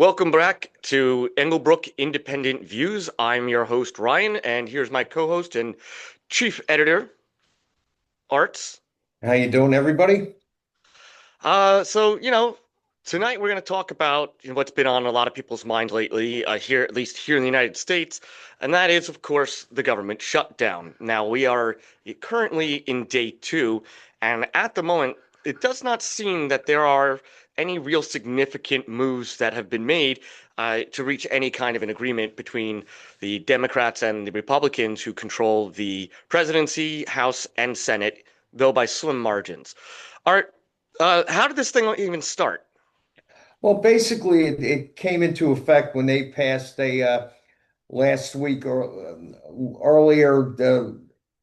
Welcome back to Engelbrook Independent Views. I'm your host, Ryan, and here's my co-host and chief editor, Arts. How you doing, everybody? Tonight we're going to talk about what's been on a lot of people's mind lately, here, at least here in the United States, and that is, of course, the government shutdown. Now, we are currently in day two, and at the moment, it does not seem that there are any real significant moves that have been made to reach any kind of an agreement between the Democrats and the Republicans who control the presidency, House, and Senate, though by slim margins. Art, how did this thing even start? Well, basically, it came into effect when they passed last week or earlier,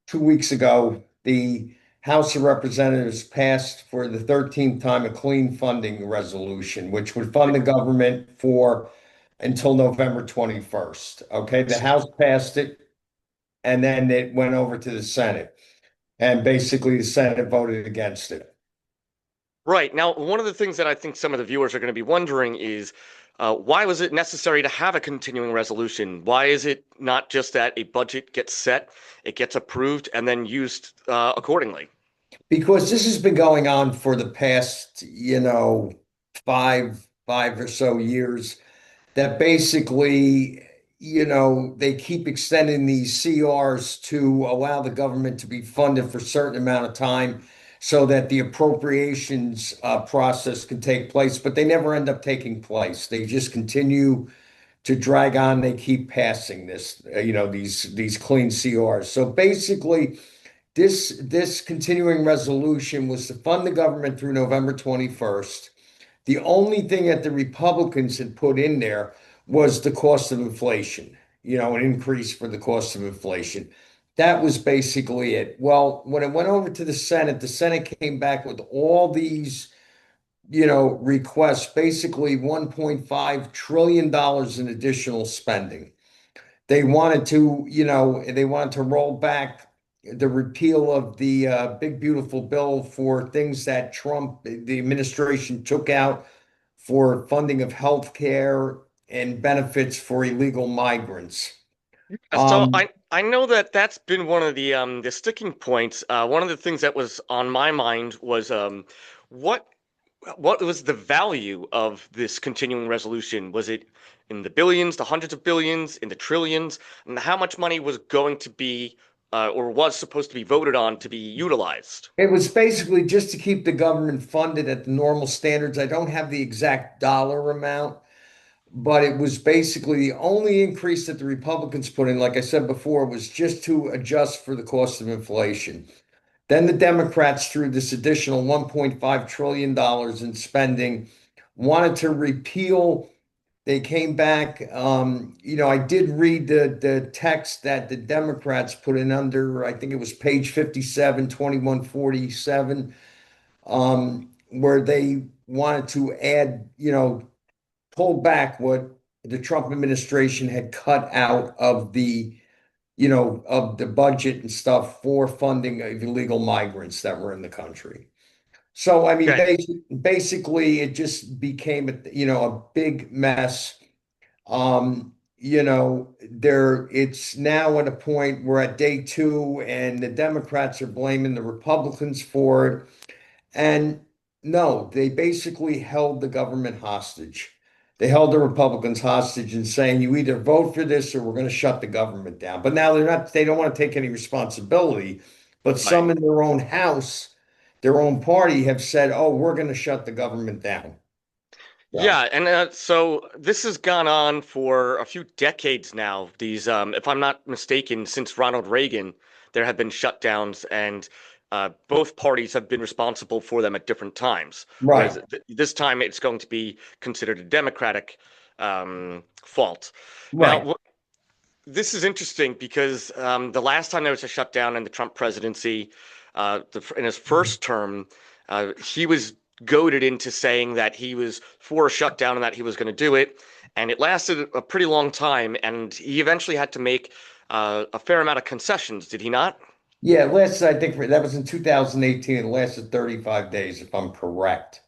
2 weeks ago. The House of Representatives passed for the 13th time a clean funding resolution, which would fund the government for until November 21st. Okay, the House passed it, and then it went over to the Senate, and basically the Senate voted against it. Right. Now, one of the things that I think some of the viewers are going to be wondering is why was it necessary to have a continuing resolution? Why is it not just that a budget gets set, it gets approved, and then used accordingly? Because this has been going on for the past, five or so years, that basically, they keep extending these CRs to allow the government to be funded for a certain amount of time so that the appropriations process can take place, but they never end up taking place. They just continue to drag on. They keep passing these clean CRs. So basically, this continuing resolution was to fund the government through November 21st. The only thing that the Republicans had put in there was the cost of inflation, an increase for the cost of inflation. That was basically it. Well, when it went over to the Senate came back with all these, requests, basically $1.5 trillion in additional spending. They wanted to roll back the repeal of the big beautiful bill for things that the administration took out for funding of health care and benefits for illegal migrants. So Um, I know that that's been one of the sticking points. One of the things that was on my mind was what what was the value of this continuing resolution? Was it in the billions, the hundreds of billions, in the trillions, and how much money was going to be or was supposed to be voted on to be utilized? it was basically just to keep the government funded at the normal standards. I don't have the exact dollar amount, but it was basically the only increase that the Republicans put in, like I said before, was just to adjust for the cost of inflation. Then the Democrats, through this additional $1.5 trillion in spending, wanted to repeal. They came back. I did read the text that the Democrats put in under, I think it was page 57, 2147, where they wanted to add, pull back what the Trump administration had cut out of the budget and stuff for funding of illegal migrants that were in the country. So, I mean, Okay. basically, it just became a big mess. It's now at a point we're at day two, and the Democrats are blaming the Republicans for it. And no, they basically held the government hostage. They held the Republicans hostage and saying, you either vote for this or we're going to shut the government down. But now they don't want to take any responsibility. But Right. some in their own house, their own party have said, oh, we're going to shut the government down. So, Yeah, and so this has gone on for a few decades now. These, if I'm not mistaken, since Ronald Reagan, there have been shutdowns, and both parties have been responsible for them at different times. Whereas right, this time, it's going to be considered a Democratic fault. Now, right. this is interesting because the last time there was a shutdown in the Trump presidency, in his first term, he was goaded into saying that he was for a shutdown and that he was going to do it. And it lasted a pretty long time. And he eventually had to make a fair amount of concessions, did he not? Yeah, I think that was in 2018. It lasted 35 days, if I'm correct.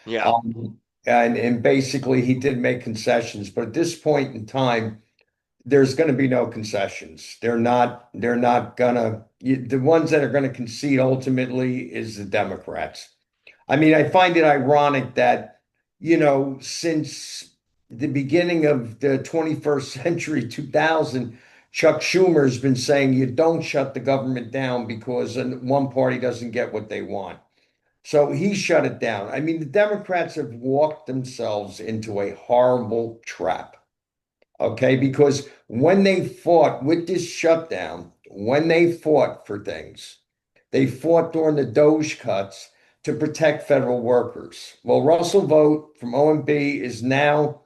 Yeah. Um, and basically he did make concessions, but at this point in time, there's going to be no concessions. They're not gonna, the ones that are going to concede ultimately is the Democrats. I mean, I find it ironic that, since the beginning of the 21st century, 2000, Chuck Schumer's been saying you don't shut the government down because one party doesn't get what they want. So he shut it down. I mean, the Democrats have walked themselves into a horrible trap. Okay, because when they fought with this shutdown, when they fought for things, they fought during the Doge cuts to protect federal workers. Well, Russell Vogt from OMB is now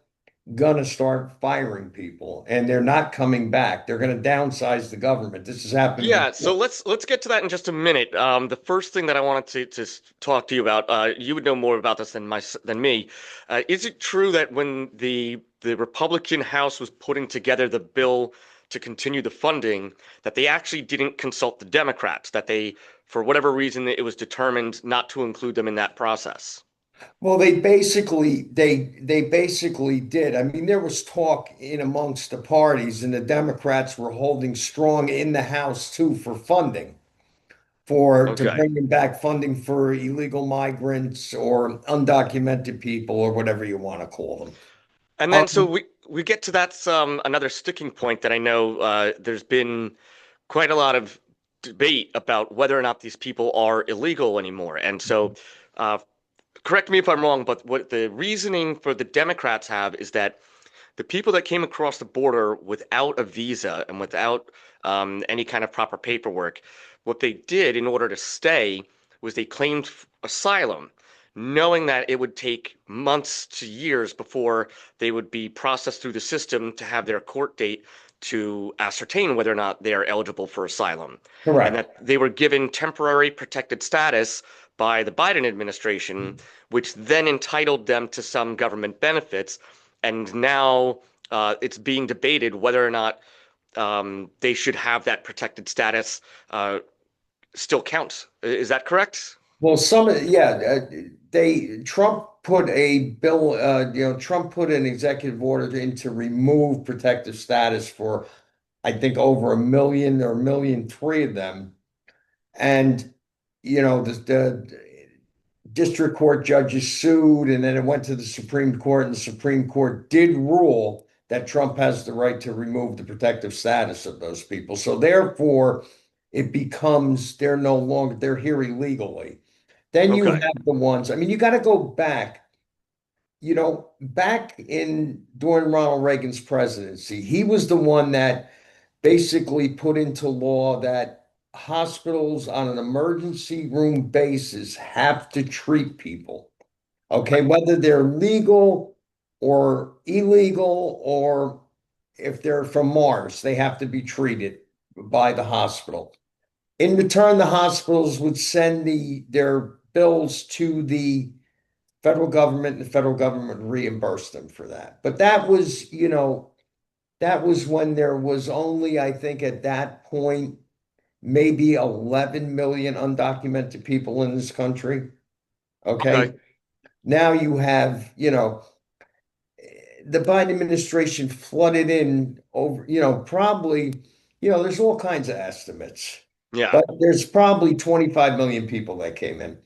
gonna start firing people, and they're not coming back. They're gonna downsize the government. This has happened Yeah, so before. let's get to that in just a minute. The first thing that I wanted to talk to you about, you would know more about this than me. Is it true that when the Republican House was putting together the bill to continue the funding, that they actually didn't consult the Democrats, that they, for whatever reason, it was determined not to include them in that process? Well, they basically did. I mean, there was talk in amongst the parties, and the Democrats were holding strong in the House too for funding, for to Okay. bringing back funding for illegal migrants or undocumented people or whatever you want to call them. And then so Um, we get to that's another sticking point that I know there's been quite a lot of debate about whether or not these people are illegal anymore. And so uh, correct me if I'm wrong, but what the reasoning for the Democrats have is that the people that came across the border without a visa and without any kind of proper paperwork, what they did in order to stay was they claimed asylum, knowing that it would take months to years before they would be processed through the system to have their court date to ascertain whether or not they are eligible for asylum. And correct. that they were given temporary protected status by the Biden administration, which then entitled them to some government benefits. And now it's being debated whether or not they should have that protected status still counts. Is that correct? Well, they Trump put a bill, Trump put an executive order in to remove protective status for, I think, over 1 million or 1,000,003 of them. And, the district court judges sued, and then it went to the Supreme Court, and the Supreme Court did rule that Trump has the right to remove the protective status of those people. So therefore, it becomes they're here illegally. Then you Okay. have the ones, I mean, you got to go back, back in during Ronald Reagan's presidency, he was the one that basically put into law that hospitals on an emergency room basis have to treat people, okay, whether they're legal or illegal, or if they're from Mars, they have to be treated by the hospital. In return, the hospitals would send their bills to the federal government, and the federal government would reimburse them for that. But that was when there was only, I think, at that point, maybe 11 million undocumented people in this country. Okay. Okay. Now you have, the Biden administration flooded in over, probably, there's all kinds of estimates, Yeah. but there's probably 25 million people that came in.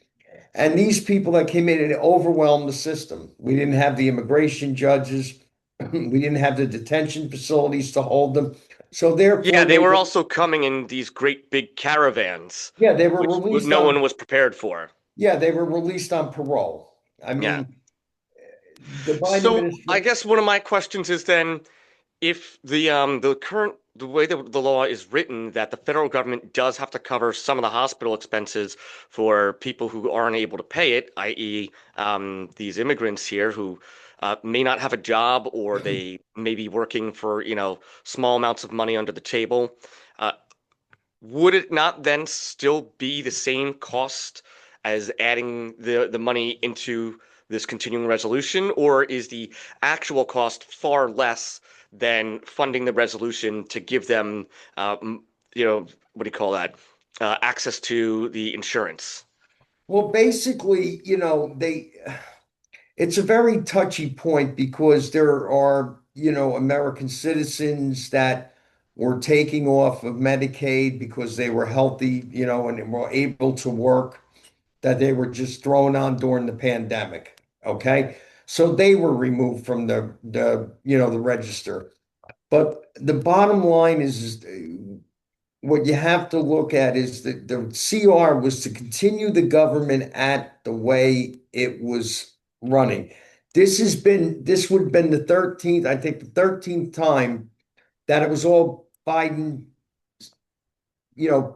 And these people that came in, it overwhelmed the system. We didn't have the immigration judges. We didn't have the detention facilities to hold them. So Yeah, therefore, they were also coming in these great big caravans, yeah, they were which released no on, one was prepared for. yeah, they were released on parole. I Yeah. mean, the Biden So I administration, guess one of my questions is then if the way that the law is written that the federal government does have to cover some of the hospital expenses for people who aren't able to pay it, i.e., these immigrants here who may not have a job or they may be working for small amounts of money under the table. Uh, would it not then still be the same cost as adding the money into this continuing resolution, or is the actual cost far less than funding the resolution to give them, what do you call that? Access to the insurance? well, basically, It's a very touchy point because there are, American citizens that were taking off of Medicaid because they were healthy, and were able to work, that they were just thrown on during the pandemic. Okay. So they were removed from the register. But the bottom line is what you have to look at is that the CR was to continue the government at the way it was running. This would have been the 13th, I think the 13th time that it was all Biden,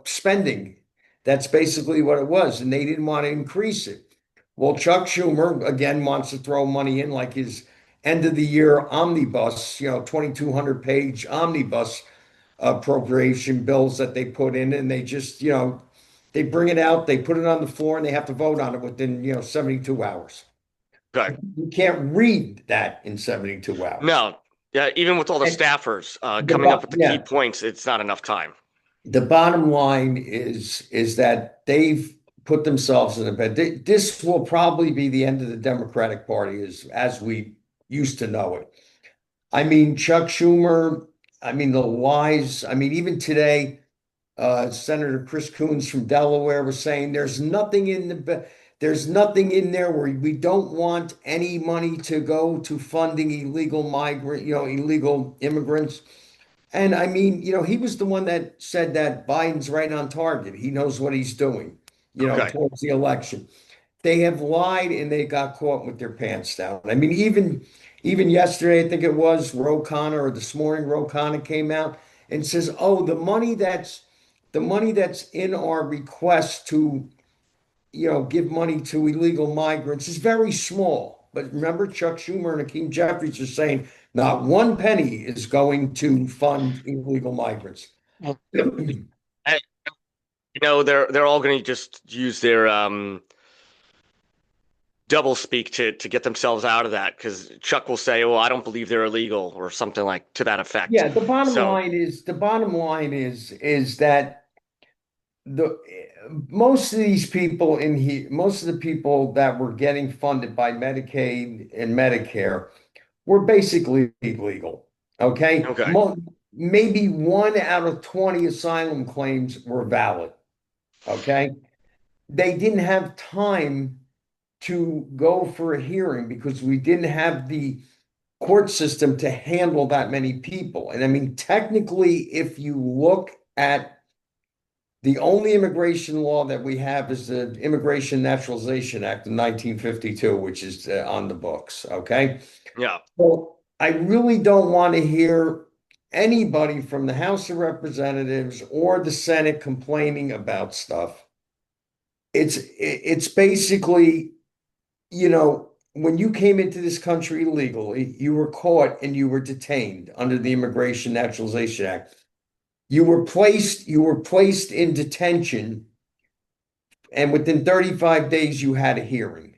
spending. That's basically what it was. And they didn't want to increase it. Well, Chuck Schumer again wants to throw money in like his end of the year omnibus, 2,200 page omnibus appropriation bills that they put in, and they just, they bring it out, they put it on the floor, and they have to vote on it within, 72 hours. Okay. You can't read that in 72 hours. No, yeah, even with all the And staffers coming up with the key yeah, points, it's not enough time. the bottom line is that they've put themselves in a bed. This will probably be the end of the Democratic Party as we used to know it. I mean, Chuck Schumer, I mean, the lies, I mean, even today, Senator Chris Coons from Delaware was saying there's nothing in there where we don't want any money to go to funding illegal immigrants. And I mean, he was the one that said that Biden's right on target. He knows what he's doing, Okay. towards the election. They have lied and they got caught with their pants down. I mean, even yesterday, I think it was Ro Khanna, or this morning, Ro Khanna came out and says, "Oh, the money that's in our request to, give money to illegal migrants is very small." But remember, Chuck Schumer and Hakeem Jeffries are saying not one penny is going to fund illegal migrants. Well, I- they're all going to just use their double speak to get themselves out of that because Chuck will say, "Well, I don't believe they're illegal" or something like to that effect. Yeah, the bottom So, line is that the most of these people in here, most of the people that were getting funded by Medicaid and Medicare were basically illegal. Okay. okay, Maybe 1 out of 20 asylum claims were valid. Okay. They didn't have time to go for a hearing because we didn't have the court system to handle that many people. And I mean, technically, if you look at the only immigration law that we have is the Immigration Naturalization Act of 1952, which is on the books. Okay. yeah, Well, I really don't want to hear anybody from the House of Representatives or the Senate complaining about stuff. It's basically, when you came into this country illegally, you were caught and you were detained under the Immigration Naturalization Act. You were placed in detention, and within 35 days you had a hearing.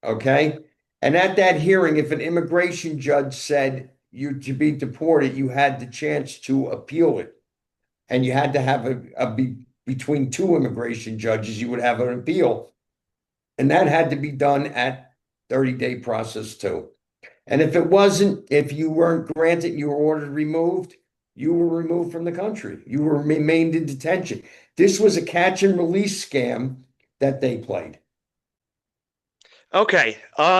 Okay? And at that hearing, if an immigration judge said you to be deported, you had the chance to appeal it. And you had to have between two immigration judges, you would have an appeal. And that had to be done at 30-day process too. And if you weren't granted, you were ordered removed, you were removed from the country. You were remained in detention. This was a catch and release scam that they played. okay.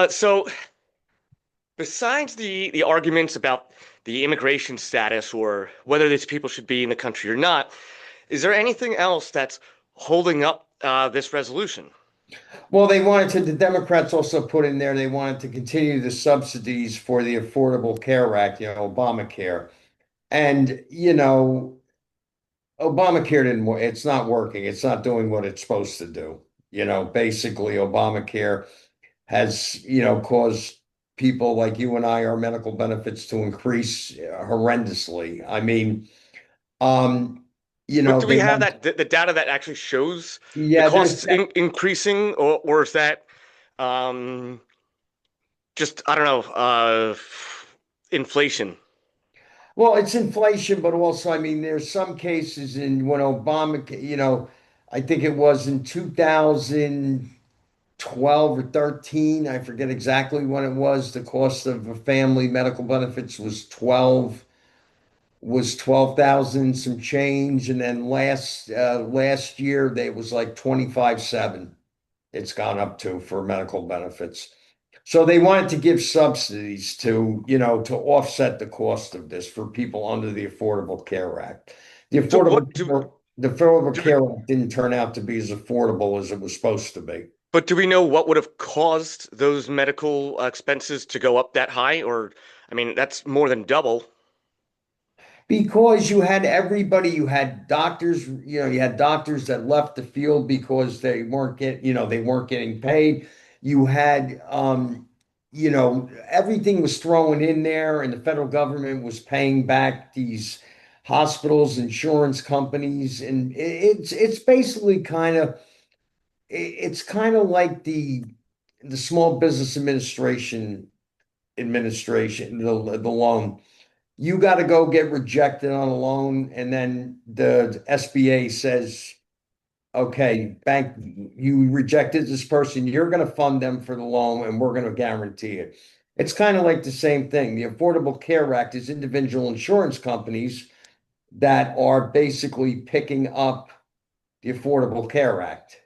So besides the arguments about the immigration status or whether these people should be in the country or not, is there anything else that's holding up this resolution? Well, the Democrats also put in there, they wanted to continue the subsidies for the Affordable Care Act, Obamacare. And, Obamacare didn't work. It's not working. It's not doing what it's supposed to do. Basically, Obamacare has, caused people like you and I, our medical benefits to increase horrendously. I mean, um, But do we they have want, that the data that actually shows the yeah, there's costs increasing, or is that um, just I don't know inflation? Well, it's inflation, but also, I mean, there's some cases in when Obama, I think it was in 2020 12 or 13. I forget exactly when it was. The cost of a family medical benefits was 12,000 some change, and then last year they was like 25,700. It's gone up to for medical benefits. So they wanted to give subsidies to, to offset the cost of this for people under the Affordable Care Act. The So Affordable what do Care, the Affordable do we, Care Act didn't turn out to be as affordable as it was supposed to be. but do we know what would have caused those medical expenses to go up that high? Or, I mean, that's more than double. Because you had everybody, you had doctors, you had doctors that left the field because they weren't getting paid. You had, everything was thrown in there, and the federal government was paying back these hospitals, insurance companies, and it's basically it's kind of like the Small Business Administration, the loan. You got to go get rejected on a loan, and then the SBA says, okay, bank, you rejected this person, you're going to fund them for the loan, and we're going to guarantee it. It's kind of like the same thing. The Affordable Care Act is individual insurance companies that are basically picking up the Affordable Care Act.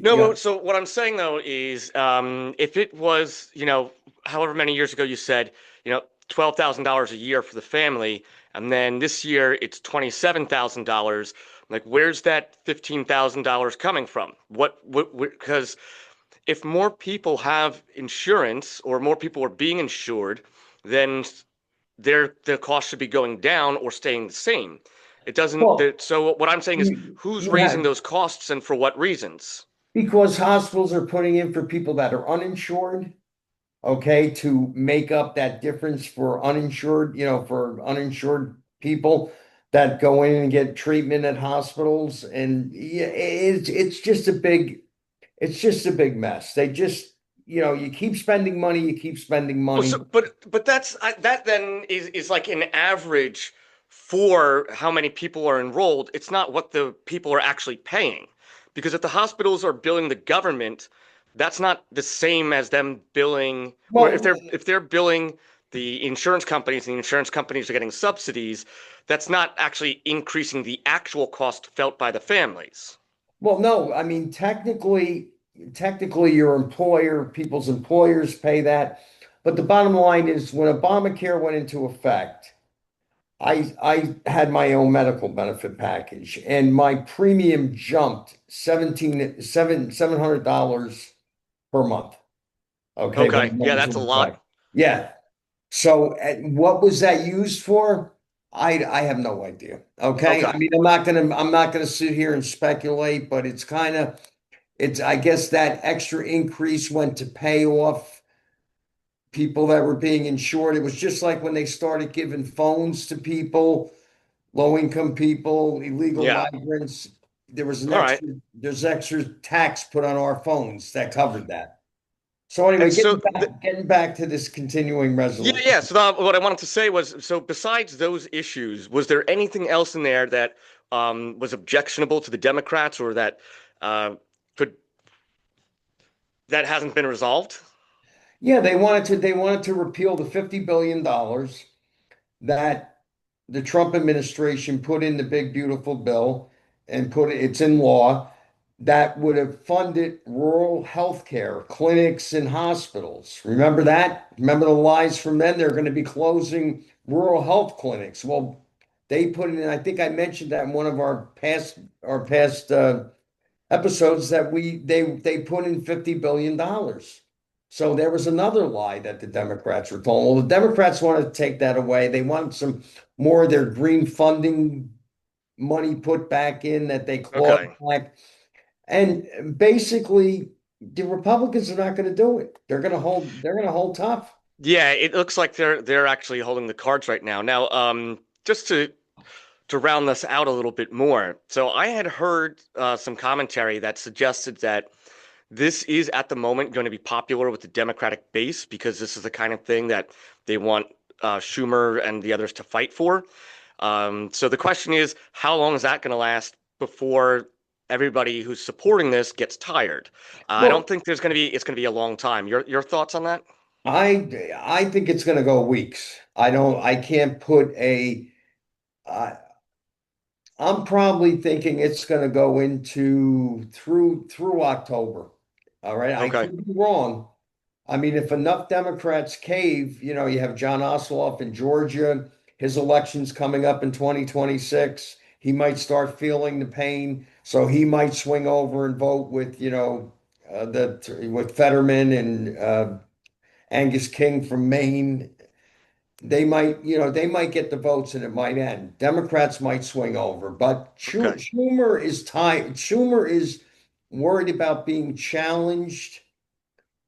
No, You, so what I'm saying though is, if it was, however many years ago you said, $12,000 a year for the family, and then this year it's $27,000, like where's that $15,000 coming from? Because if more people have insurance or more people are being insured, then their cost should be going down or staying the same. It doesn't. well, So what I'm saying is, who's you raising have those costs and for what reasons? because hospitals are putting in for people that are uninsured, okay, to make up that difference for uninsured people that go in and get treatment at hospitals. And yeah, it's just a big mess. They just, you keep spending money, you keep spending Well, money. but that then is like an average for how many people are enrolled. It's not what the people are actually paying, because if the hospitals are billing the government, that's not the same as them billing, or Well, if they're billing the insurance companies and the insurance companies are getting subsidies, that's not actually increasing the actual cost felt by the families. well, no, I mean, technically your people's employers pay that. But the bottom line is when Obamacare went into effect, I had my own medical benefit package, and my premium jumped $700 per month. Okay, when Okay, it yeah, went that's a into lot. effect. Yeah. So what was that used for? I have no idea. Okay. I Okay. mean, I'm not gonna sit here and speculate, but it's I guess that extra increase went to pay off people that were being insured. It was just like when they started giving phones to people, low income people, illegal Yeah. migrants. All right. There's extra tax put on our phones that covered that. So anyway, And so getting back to this continuing yeah, resolution. yeah. So what I wanted to say was, so besides those issues, was there anything else in there that was objectionable to the Democrats, or that uh, could that hasn't been resolved? Yeah, they wanted to repeal the $50 billion that the Trump administration put in the big beautiful bill and it's in law that would have funded rural health care clinics and hospitals. Remember that? Remember the lies from then? They're going to be closing rural health clinics. Well, they put it in, I think I mentioned that in one of our past episodes that they put in $50 billion. So there was another lie that the Democrats were told. Well, the Democrats wanted to take that away. They want some more of their green funding money put back in that they clawed Okay. back. And basically, the Republicans are not going to do it. They're going to hold tough. Yeah, it looks like they're actually holding the cards right now. Now, just to round this out a little bit more. So I had heard some commentary that suggested that this is at the moment going to be popular with the Democratic base because this is the kind of thing that they want Schumer and the others to fight for. So the question is, how long is that going to last before everybody who's supporting this gets tired. I don't Well, think it's going to be a long time. Your thoughts on that? I think it's going to go weeks. I can't put I, I'm probably thinking it's going to go into through October. All right. I Okay. could be wrong. I mean, if enough Democrats cave, you have John Ossoff in Georgia, his election's coming up in 2026. He might start feeling the pain, so he might swing over and vote with, with Fetterman and Angus King from Maine. They might get the votes and it might end. Democrats might swing over, but Okay. Schumer is tied. Schumer is worried about being challenged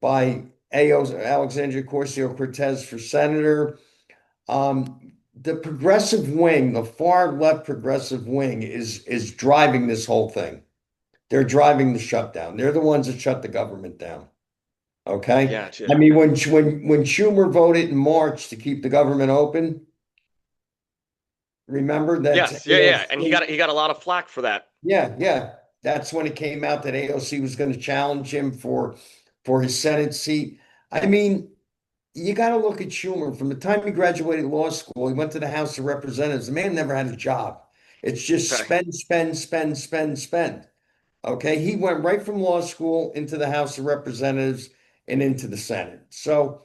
by Alexandria Ocasio-Cortez for senator. The progressive wing, the far left progressive wing, is driving this whole thing. They're driving the shutdown. They're the ones that shut the government down. Okay. Gotcha. I mean, when Schumer voted in March to keep the government open, remember that Yes. Yeah. Yeah. And AOC, he got a lot of flack for that. yeah, yeah. That's when it came out that AOC was going to challenge him for his Senate seat. I mean, you got to look at Schumer. From the time he graduated law school, he went to the House of Representatives. The man never had a job. It's just Okay. spend, spend, spend, spend, spend. Okay. He went right from law school into the House of Representatives and into the Senate. So,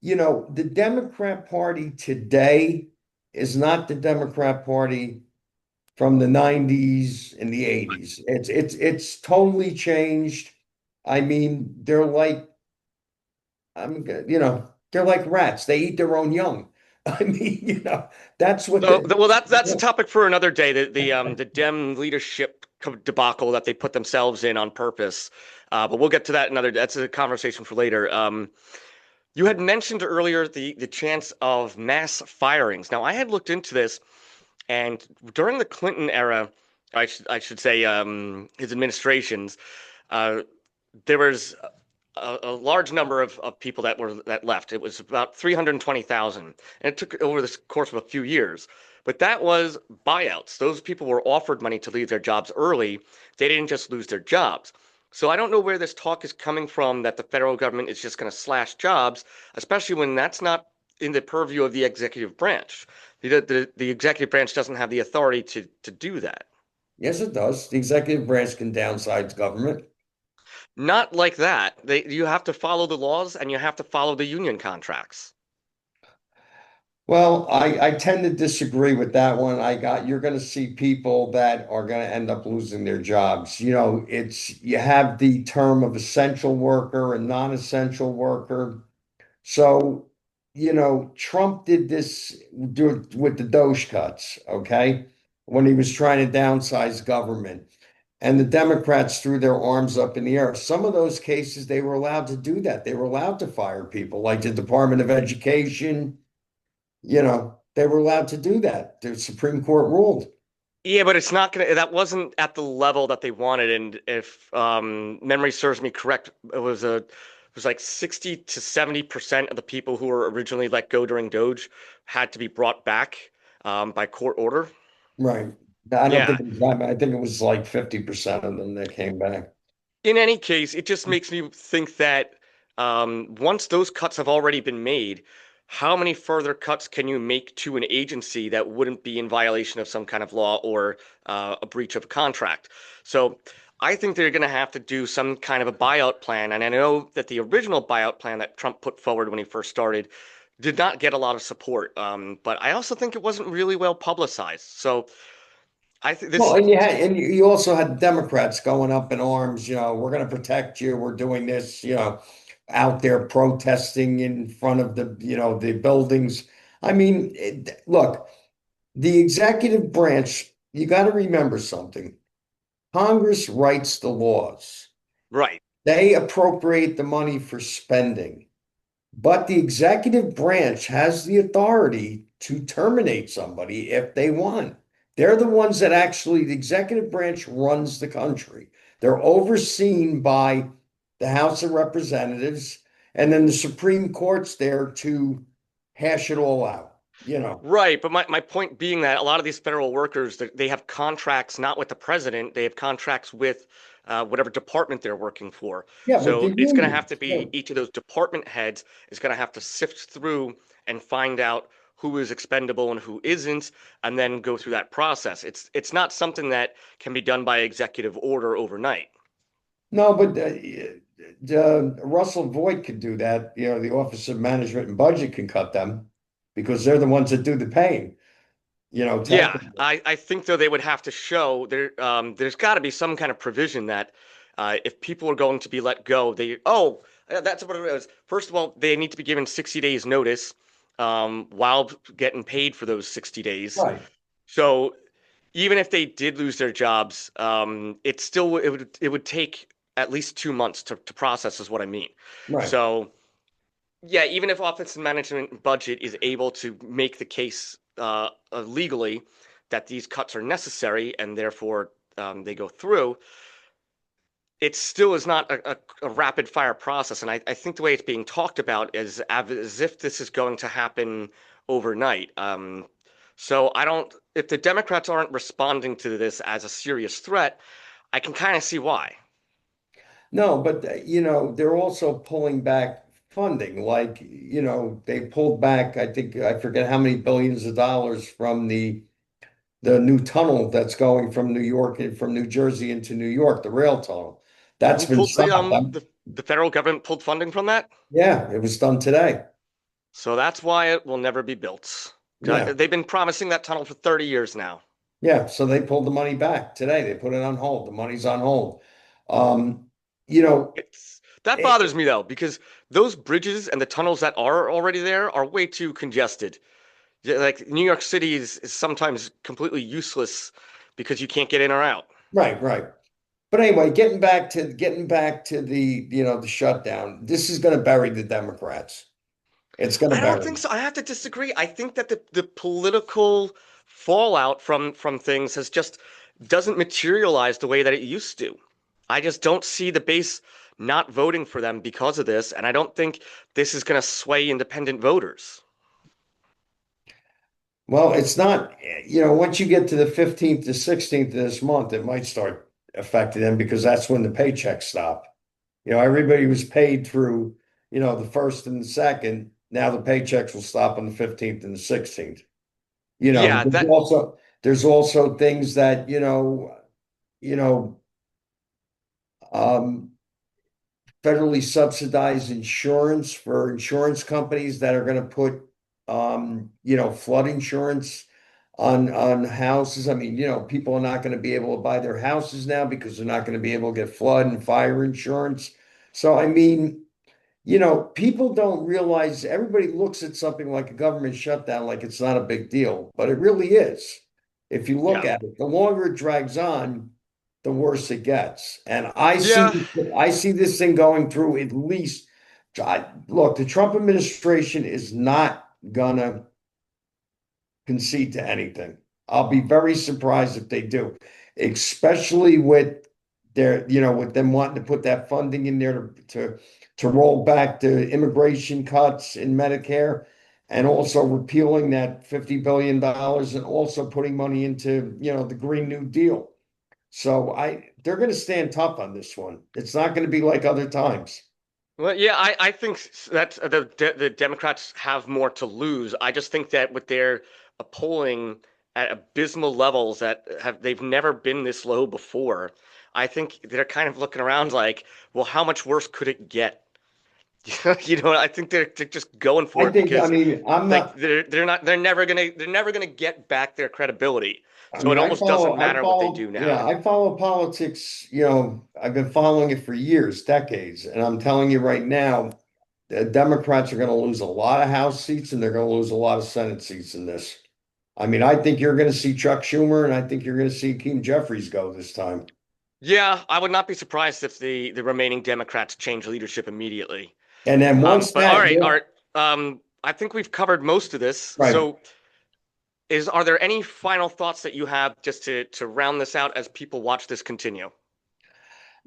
the Democrat Party today is not the Democrat Party from the 90s and the 80s. It's totally changed. I mean, they're like rats. They eat their own young. I mean, that's what So, the well, that's a topic for another day. The Dem leadership debacle that they put themselves in on purpose. But we'll get to that another. That's a conversation for later. You had mentioned earlier the chance of mass firings. Now, I had looked into this, and during the Clinton era, I should say his administrations, uh, there was a large number of people that left. It was about 320,000, and it took over the course of a few years. But that was buyouts. Those people were offered money to leave their jobs early. They didn't just lose their jobs. So I don't know where this talk is coming from that the federal government is just going to slash jobs, especially when that's not in the purview of the executive branch. The executive branch doesn't have the authority to do that. Yes, it does. The executive branch can downsize government. Not like that. You have to follow the laws and you have to follow the union contracts. Well, I tend to disagree with that one. You're going to see people that are going to end up losing their jobs. You have the term of essential worker and non-essential worker. So, Trump did this with the Doge cuts, okay, when he was trying to downsize government. And the Democrats threw their arms up in the air. Some of those cases, they were allowed to do that. They were allowed to fire people, like the Department of Education. They were allowed to do that. The Supreme Court ruled. Yeah, but it's not gonna. That wasn't at the level that they wanted. And if memory serves me correct, it was like 60 to 70% of the people who were originally let go during Doge had to be brought back by court order. Right. I don't Yeah. think it was that. I think it was like 50% of them that came back. In any case, it just makes me think that once those cuts have already been made, how many further cuts can you make to an agency that wouldn't be in violation of some kind of law or a breach of a contract? So I think they're going to have to do some kind of a buyout plan. And I know that the original buyout plan that Trump put forward when he first started did not get a lot of support. But I also think it wasn't really well publicized. So I think Well, this. and you also had Democrats going up in arms, we're going to protect you. We're doing this, out there protesting in front of the buildings. I mean, look, the executive branch, you got to remember something. Congress writes the laws. Right. They appropriate the money for spending. But the executive branch has the authority to terminate somebody if they want. They're the ones that actually, the executive branch runs the country. They're overseen by the House of Representatives, and then the Supreme Court's there to hash it all out. you know. Right, but my point being that a lot of these federal workers, they have contracts not with the president, they have contracts with whatever department they're working for. Yeah, with the So it's going to have unions to be too. each of those department heads is going to have to sift through and find out who is expendable and who isn't, and then go through that process. It's not something that can be done by executive order overnight. No, but Russell Voigt could do that. You know, the Office of Management and Budget can cut them because they're the ones that do the paying. You know, Yeah, technically. I think though they would have to show there's got to be some kind of provision that if people are going to be let go, that's what it is. First of all, they need to be given 60 days notice while getting paid for those 60 days. Right, So even if they did lose their jobs, it would take at least 2 months to process, is what I mean. right. So yeah, even if Office and Management Budget is able to make the case legally that these cuts are necessary and therefore they go through, it still is not a rapid fire process. And I think the way it's being talked about is as if this is going to happen overnight. So I don't, if the Democrats aren't responding to this as a serious threat, I can kind of see why. No, but you know, they're also pulling back funding. Like, you know, they pulled back, I think, I forget how many billions of dollars from the new tunnel that's going from New York and from New Jersey into New York, the rail tunnel. That's Who been pulled the stopped. the federal government pulled funding from that? Yeah, it was done today. So that's why it will never be built. Yeah. They've been promising that tunnel for 30 years now. Yeah, so they pulled the money back today. They put it on hold. The money's on hold. Um, you know, That it, bothers me though, because those bridges and the tunnels that are already there are way too congested. Yeah, like New York City is sometimes completely useless because you can't get in or out. right, right. But anyway, getting back to the, you know, the shutdown. This is going to bury the Democrats. It's going to I don't bury think them. so. I have to disagree. I think that the political fallout from things has just doesn't materialize the way that it used to. I just don't see the base not voting for them because of this, and I don't think this is going to sway independent voters. Well, it's not, you know, once you get to the 15th to 16th of this month, it might start affecting them because that's when the paychecks stop. You know, everybody was paid through, you know, the first and the second. Now the paychecks will stop on the 15th and the 16th. You know, Yeah, that there's also things that, you know, um, federally subsidized insurance for insurance companies that are going to put, you know, flood insurance on houses. I mean, you know, people are not going to be able to buy their houses now because they're not going to be able to get flood and fire insurance. So, I mean, you know, people don't realize everybody looks at something like a government shutdown like it's not a big deal, but it really is. If you look yeah. at it, the longer it drags on, the worse it gets. And Yeah. I see this thing going through at least, look, the Trump administration is not gonna concede to anything. I'll be very surprised if they do, especially with their, you know, with them wanting to put that funding in there to roll back the immigration cuts in Medicare and also repealing that $50 billion and also putting money into, you know, the Green New Deal. So they're going to stand tough on this one. It's not going to be like other times. Well, yeah, I think that the Democrats have more to lose. I just think that with their polling at abysmal levels that they've never been this low before, I think they're kind of looking around like, well, how much worse could it get? I think they're just going I for it think, I because mean, I'm like not, they're never gonna get back their credibility. I So mean, it almost doesn't matter what they do yeah, now. I follow politics, you know, I've been following it for years, decades, and I'm telling you right now, the Democrats are going to lose a lot of House seats and they're going to lose a lot of Senate seats in this. I mean, I think you're going to see Chuck Schumer and I think you're going to see Keem Jeffries go this time. Yeah, I would not be surprised if the remaining Democrats change leadership immediately. And then once But all that, right, yeah, Art. I think we've covered most of this. right. So, are there any final thoughts that you have just to round this out as people watch this continue?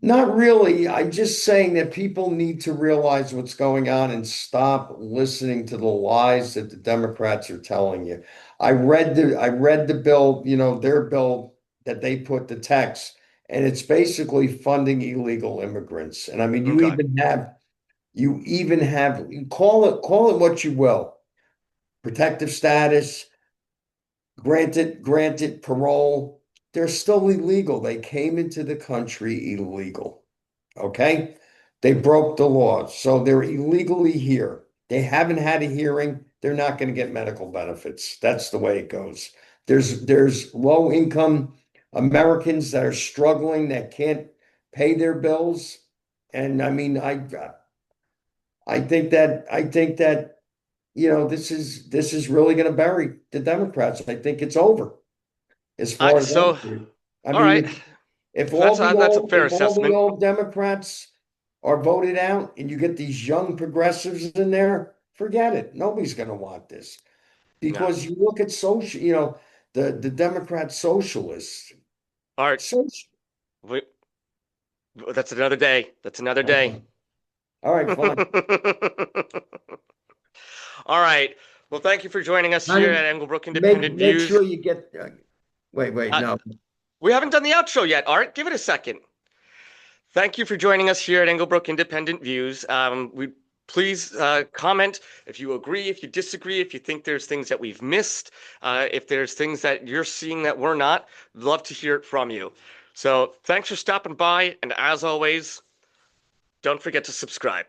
Not really. I'm just saying that people need to realize what's going on and stop listening to the lies that the Democrats are telling you. I read the bill, their bill that they put the text, and it's basically funding illegal immigrants. And I mean, Okay. you even have call it what you will, protective status, granted parole. They're still illegal. They came into the country illegal. Okay? They broke the law. So they're illegally here. They haven't had a hearing. They're not going to get medical benefits. That's the way it goes. There's low income Americans that are struggling that can't pay their bills. And I mean, I think that this is really going to bury the Democrats. I think it's over as far as So, I'm concerned. I all mean, right. if That's all the that's a old fair if all the assessment. old Democrats are voted out and you get these young progressives in there, forget it. Nobody's going to want this No. because you look at the Democrat socialists. All right. So, We, that's another day. That's another day. okay. All right, fine. All right. Well, thank you for joining us here Honey, at Englebrook make Independent make Views. sure you get. Wait, Uh, no. we haven't done the outro yet, Art. Give it a second. Thank you for joining us here at Englebrook Independent Views. We please comment if you agree, if you disagree, if you think there's things that we've missed, if there's things that you're seeing that we're not. We'd love to hear it from you. So thanks for stopping by, and as always, don't forget to subscribe.